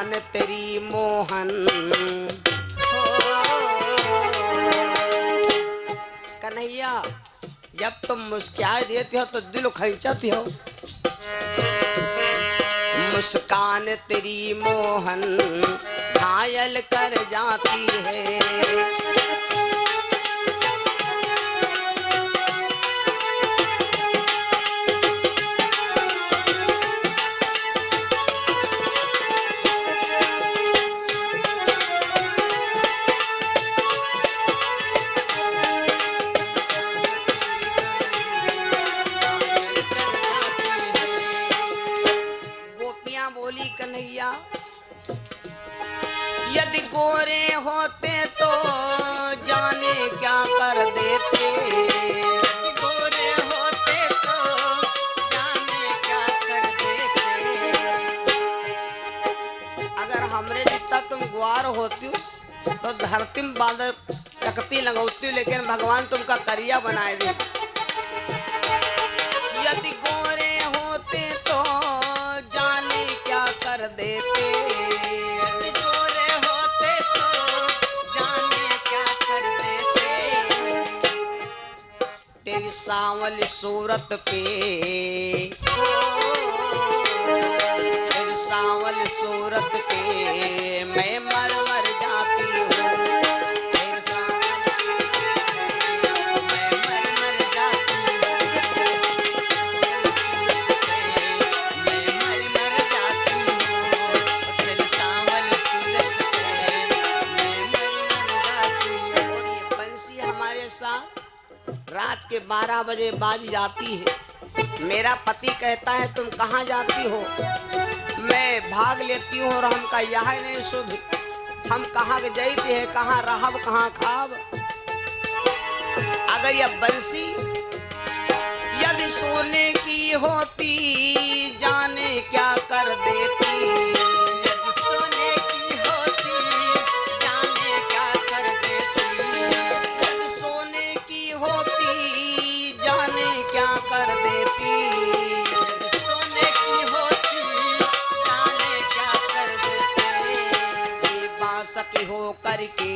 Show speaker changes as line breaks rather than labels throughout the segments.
मुस्कान तेरी मोहन। कन्हैया जब तुम मुस्कुरा देती हो तो दिल खींचती हो। मुस्कान तेरी मोहन घायल कर जाती है। बोली कन्हैया यदि गोरे होते तो जाने क्या कर देते। गोरे होते तो जाने क्या कर देते। अगर हमरे जितना तुम ग्वार होती तो धरती में बादल चकती लगौती, लेकिन भगवान तुमका करिया बनाए दे। यदि गोरे होते तो जाने क्या कर देते। गोरे होते तो जाने क्या कर देते। तेरी सांवली सूरत पे, तेरी सांवली सूरत पे मैं मर मर जाती हूँ। रात के 12 बजे बाज जाती है। मेरा पति कहता है तुम कहाँ जाती हो? मैं भाग लेती हूँ और हम का यह नहीं शुभ, हम कहाँ जाते हैं, कहाँ रहब कहाँ खाब। अगर यह बंसी यदि सोने की होती जाने क्या कर देती। सोने की होती जाने क्या कर देती। सोने की होती जाने क्या कर देती। सोने की होती जाने क्या कर देती। ये बांसुरी हो करके,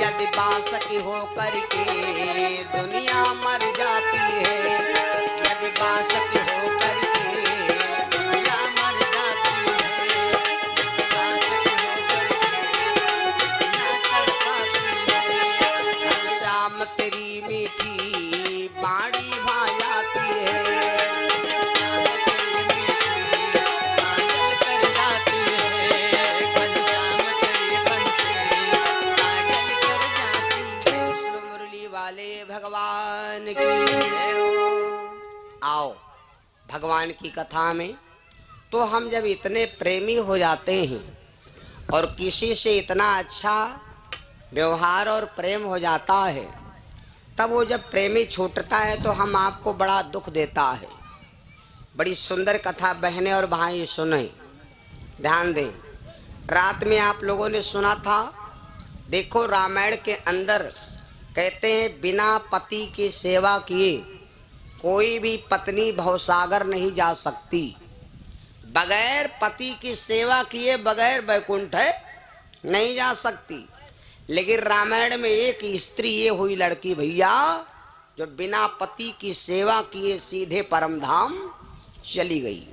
यदि बांसुरी हो करके दुनिया मर जाती है। यदि बांसुरी हो करके दुनिया मर जाती है। शाम तेरी मीठी बाड़ी भा जाती है। भगवान की आओ भगवान की कथा में तो हम जब इतने प्रेमी हो जाते हैं और किसी से इतना अच्छा व्यवहार और प्रेम हो जाता है, तब वो जब प्रेमी छूटता है तो हम आपको बड़ा दुख देता है। बड़ी सुंदर कथा बहनें और भाई सुने, ध्यान दें। रात में आप लोगों ने सुना था, देखो रामायण के अंदर कहते हैं बिना पति की सेवा किए कोई भी पत्नी भवसागर नहीं जा सकती। बगैर पति की सेवा किए बगैर वैकुंठ नहीं जा सकती। लेकिन रामायण में एक स्त्री ये हुई लड़की भैया जो बिना पति की सेवा किए सीधे परम धाम चली गई।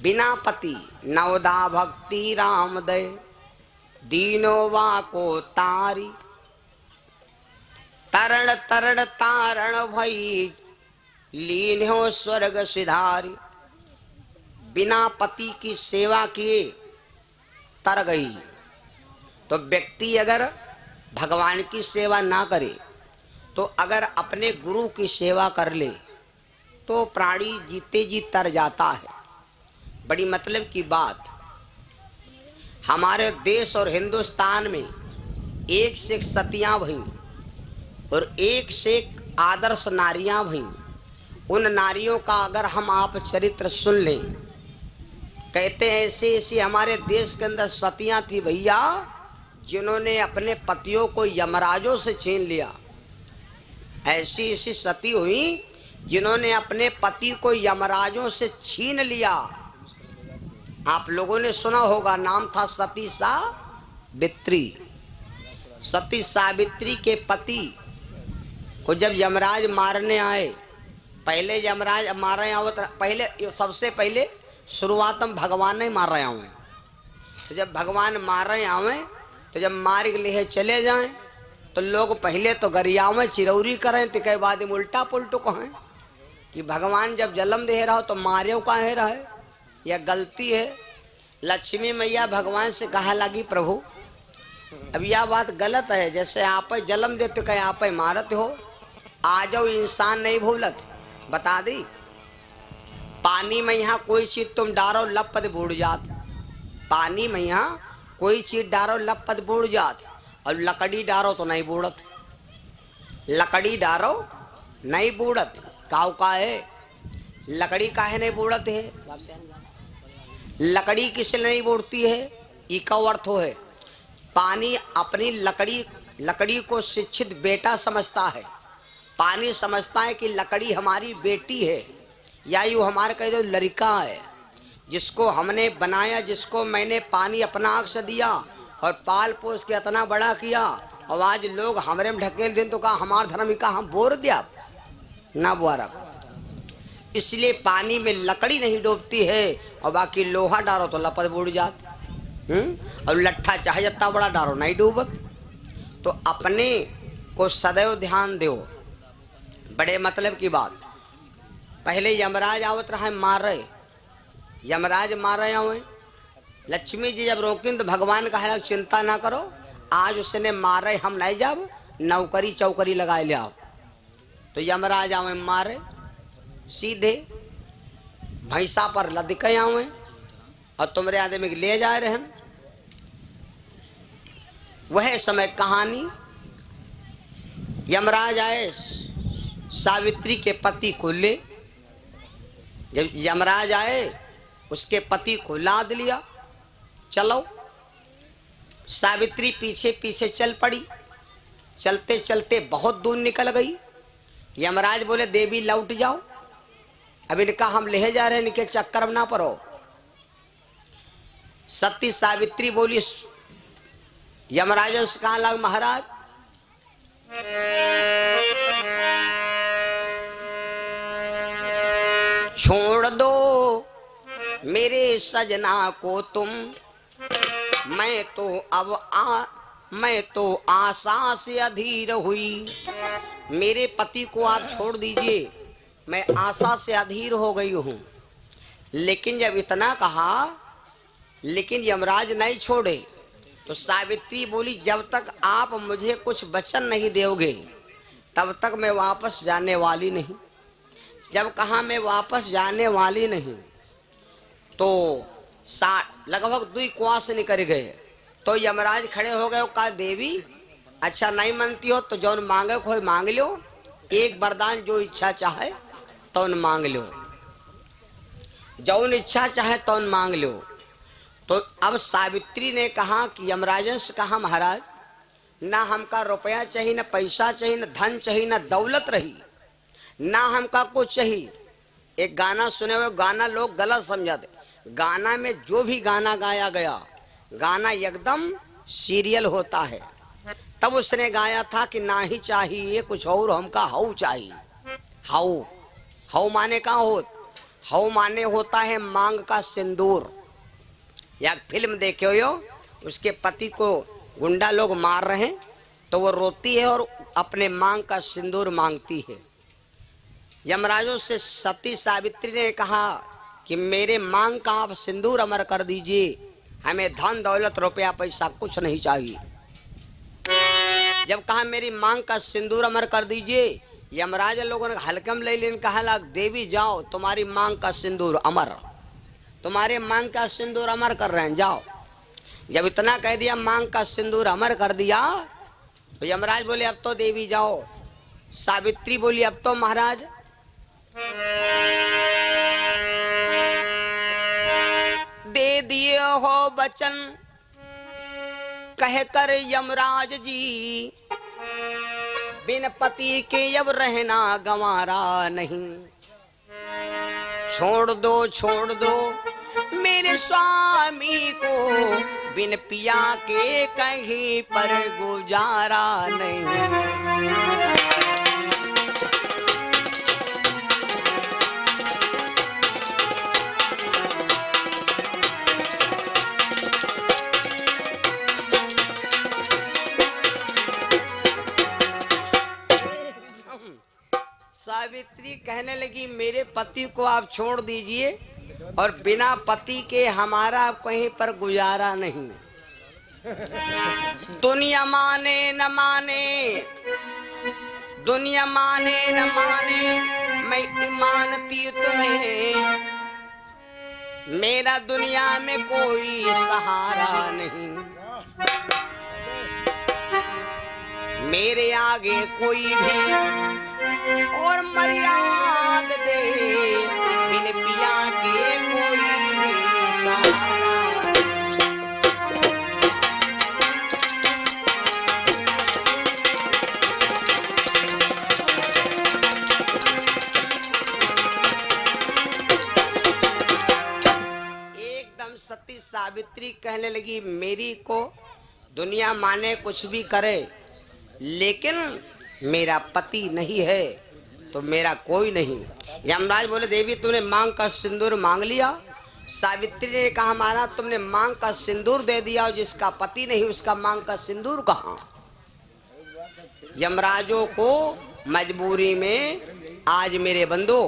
बिना पति नवदा भक्ति राम दय दीनो वा को तारी। तरण तरण तारण भई लीन हो स्वर्ग सिधारी। बिना पति की सेवा किए तर गई। तो व्यक्ति अगर भगवान की सेवा ना करे तो अगर अपने गुरु की सेवा कर ले तो प्राणी जीते जी तर जाता है। बड़ी मतलब की बात, हमारे देश और हिंदुस्तान में एक से एक सतियां भई और एक से एक आदर्श नारियां भई। उन नारियों का अगर हम आप चरित्र सुन लें, कहते हैं ऐसे ऐसी हमारे देश के अंदर सतियां थी भैया जिन्होंने अपने पतियों को यमराजों से छीन लिया। ऐसी ऐसी सती हुई जिन्होंने अपने पति को यमराजों से छीन लिया। आप लोगों ने सुना होगा, नाम था सती सावित्री। सती सावित्री के पति को जब यमराज मारने आए, पहले यमराज मारे आवत, पहले सबसे पहले शुरुआत में भगवान ने मार रहे आवे। तो जब भगवान मार रहे आवे तो जब मार के लिए चले जाएं तो लोग पहले तो गरियावें चिरौरी करें, तो कई बाद में उल्टा पुलटो कहें कि भगवान जब जन्म दे रहा हो तो मारे काहे रहे, यह गलती है। लक्ष्मी मैया भगवान से कहा लगी, प्रभु अब यह बात गलत है, जैसे आप जन्म देते कहे आप मारत हो, आ जाओ इंसान नहीं भूलत, बता दी पानी में यहाँ कोई चीज तुम डारो लपत बूढ़ जात, पानी में यहाँ कोई चीज डारो लपत बूढ़ जात, और लकड़ी डारो तो नहीं बूढ़त, लकड़ी डारो नहीं बूढ़त। काव का है लकड़ी काहे नहीं बूढ़त है, लकड़ी किस नहीं बूढ़ती है, इका अर्थ हो है पानी अपनी लकड़ी को शिक्षित बेटा समझता है, पानी समझता है कि लकड़ी हमारी बेटी है, या यूँ हमारे कह दो लड़का है जिसको हमने बनाया, जिसको मैंने पानी अपना आँख से दिया और पाल पोस के इतना बड़ा किया, और आज लोग हमरे में ढकेल दिन तो कहा हमार धर्म का हम बोर दिया ना बुआरा। इसलिए पानी में लकड़ी नहीं डूबती है, और बाकी लोहा डारो तो लपत बूढ़ जात, और लट्ठा चाहे जितना बड़ा डारो नहीं डूबत। तो अपने को सदैव ध्यान दो। बड़े मतलब की बात, पहले यमराज आवत रहा मार रहे, यमराज मार रहे हुए, लक्ष्मी जी जब रोकिन तो भगवान कहा चिंता ना करो, आज उसने मारे हम नहीं जाब, नौकरी चौकरी लगा ले आओ। तो यमराज आवे मारे, सीधे भैंसा पर लदके आवे और तुम्हारे आदमी के ले जा रहे हैं। वह समय कहानी, यमराज आए सावित्री के पति को ले, जब यमराज आए उसके पति को लाद लिया, चलो। सावित्री पीछे पीछे चल पड़ी, चलते चलते बहुत दूर निकल गई। यमराज बोले देवी लौट जाओ, अब इनका हम ले जा रहे हैं, इनके चक्कर में ना पड़ो। सती सावित्री बोली, यमराज से कहा लग महाराज छोड़ दो मेरे सजना को तुम, मैं तो आशा से अधीर हुई, मेरे पति को आप छोड़ दीजिए, मैं आशा से अधीर हो गई हूँ। लेकिन जब इतना कहा, लेकिन यमराज नहीं छोड़े, तो सावित्री बोली जब तक आप मुझे कुछ वचन नहीं दोगे तब तक मैं वापस जाने वाली नहीं। जब कहा मैं वापस जाने वाली नहीं, तो लगभग 2 कोस से निकल गए। तो यमराज खड़े हो गए, कहा देवी अच्छा नहीं मानती हो तो जौन मांगे कोई मांग लो, एक वरदान जो इच्छा चाहे तौन मांग लो, जौन इच्छा चाहे तौन मांग लो। तो अब सावित्री ने कहा कि यमराजन से कहा महाराज ना हमका रुपया चाहिए, ना पैसा चाहिए, ना धन चाहिए, ना दौलत रही, ना हमका कुछ चाहिए। एक गाना सुने हुए, गाना लोग गलत समझाते, गाना में जो भी गाना गाया गया, गाना एकदम सीरियल होता है। तब उसने गाया था कि ना ही चाहिए कुछ और, हमका हाउ चाहिए। हाउ हाउ माने का होत, हाउ माने होता है मांग का सिंदूर। या फिल्म देखे हो, उसके पति को गुंडा लोग मार रहे हैं तो वो रोती है और अपने मांग का सिंदूर मांगती है। यमराजों से सती सावित्री ने कहा कि मेरे मांग का आप सिंदूर अमर कर दीजिए, हमें धन दौलत रुपया पैसा कुछ नहीं चाहिए। जब कहा मेरी मांग का सिंदूर अमर कर दीजिए, यमराज लोगों ने हल्के में ले लेन, कहा लाग देवी जाओ तुम्हारी मांग का सिंदूर अमर, तुम्हारे मांग का सिंदूर अमर कर रहे हैं, जाओ। जब इतना कह दिया मांग का सिंदूर अमर कर दिया, तो यमराज बोले अब तो देवी जाओ। सावित्री बोली अब तो महाराज दे दिए हो वचन, कहकर यमराज जी बिन पति के अब रहना गंवारा नहीं। छोड़ दो मेरे स्वामी को बिन पिया के कहीं पर गुजारा नहीं। सावित्री कहने लगी मेरे पति को आप छोड़ दीजिए और बिना पति के हमारा कहीं पर गुजारा नहीं। दुनिया माने न माने, दुनिया माने न माने, मैं मानती तुम्हें, मेरा दुनिया में कोई सहारा नहीं। मेरे आगे कोई भी और मर्याद दे, बिन पिया के कोई सहारा। एकदम सती सावित्री कहने लगी मेरी को दुनिया माने कुछ भी करे, लेकिन मेरा पति नहीं है तो मेरा कोई नहीं। यमराज बोले देवी तुमने मांग का सिंदूर मांग लिया। सावित्री ने कहा महाराज तुमने मांग का सिंदूर दे दिया और जिसका पति नहीं उसका मांग का सिंदूर कहाँ। यमराजों को मजबूरी में आज मेरे बंधु